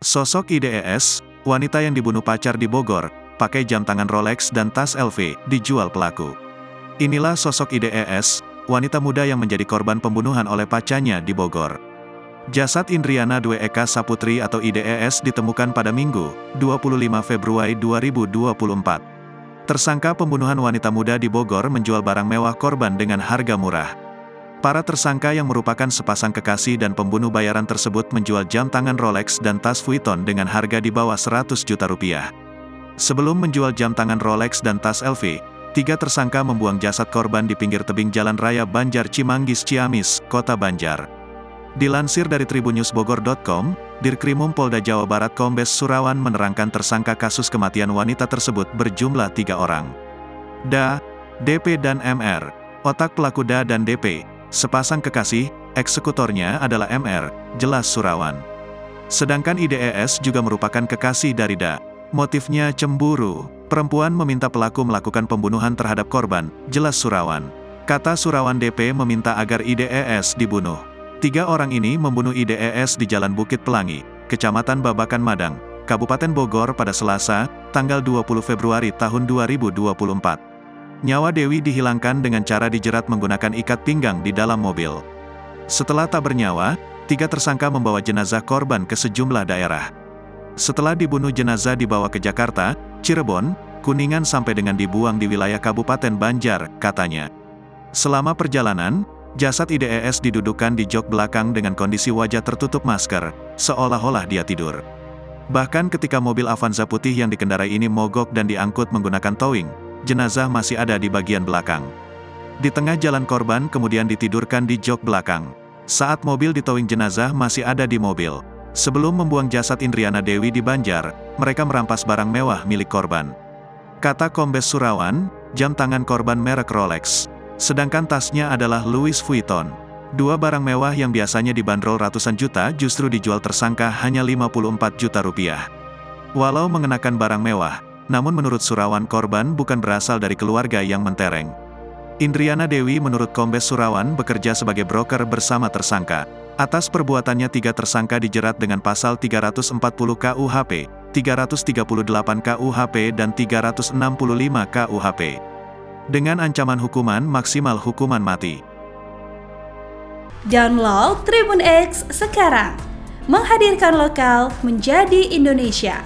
Sosok IDES, wanita yang dibunuh pacar di Bogor, pakai jam tangan Rolex dan tas LV, dijual pelaku. Inilah sosok IDES, wanita muda yang menjadi korban pembunuhan oleh pacarnya di Bogor. Jasad Indriana Dwi Eka Saputri atau IDES ditemukan pada Minggu, 25 Februari 2024. Tersangka pembunuhan wanita muda di Bogor menjual barang mewah korban dengan harga murah. Para tersangka yang merupakan sepasang kekasih dan pembunuh bayaran tersebut menjual jam tangan Rolex dan tas Vuitton dengan harga di bawah 100 juta rupiah. Sebelum menjual jam tangan Rolex dan tas LV, tiga tersangka membuang jasad korban di pinggir tebing Jalan Raya Banjar Cimanggis Ciamis, Kota Banjar. Dilansir dari tribunnews.bogor.com, Dirkrimum Polda Jawa Barat Kombes Surawan menerangkan tersangka kasus kematian wanita tersebut berjumlah 3 orang. DA, DP dan MR. Otak pelaku DA dan DP, sepasang kekasih, eksekutornya adalah MR, jelas Surawan. Sedangkan IDES juga merupakan kekasih dari DA. Motifnya cemburu. Perempuan meminta pelaku melakukan pembunuhan terhadap korban, jelas Surawan. Kata Surawan DP meminta agar IDES dibunuh. 3 orang ini membunuh IDES di Jalan Bukit Pelangi, Kecamatan Babakan Madang, Kabupaten Bogor pada Selasa, tanggal 20 Februari tahun 2024. Nyawa Dewi dihilangkan dengan cara dijerat menggunakan ikat pinggang di dalam mobil. Setelah tak bernyawa, 3 tersangka membawa jenazah korban ke sejumlah daerah. Setelah dibunuh, jenazah dibawa ke Jakarta, Cirebon, Kuningan sampai dengan dibuang di wilayah Kabupaten Banjar, katanya. Selama perjalanan, jasad IDES didudukkan di jok belakang dengan kondisi wajah tertutup masker, seolah-olah dia tidur. Bahkan ketika mobil Avanza putih yang dikendarai ini mogok dan diangkut menggunakan towing, jenazah masih ada di bagian belakang. Di tengah jalan korban kemudian ditidurkan di jok belakang. Saat mobil ditowing, jenazah masih ada di mobil. Sebelum membuang jasad Indriana Dewi di Banjar, mereka merampas barang mewah milik korban. Kata Kombes Surawan, jam tangan korban merek Rolex. Sedangkan tasnya adalah Louis Vuitton. 2 barang mewah yang biasanya dibanderol ratusan juta justru dijual tersangka hanya 54 juta rupiah. Walau mengenakan barang mewah, namun menurut Surawan korban bukan berasal dari keluarga yang mentereng. Indriana Dewi menurut Kombes Surawan bekerja sebagai broker bersama tersangka. Atas perbuatannya 3 tersangka dijerat dengan pasal 340 KUHP, 338 KUHP dan 365 KUHP. Dengan ancaman hukuman maksimal hukuman mati. Download Tribun X sekarang, menghadirkan lokal menjadi Indonesia.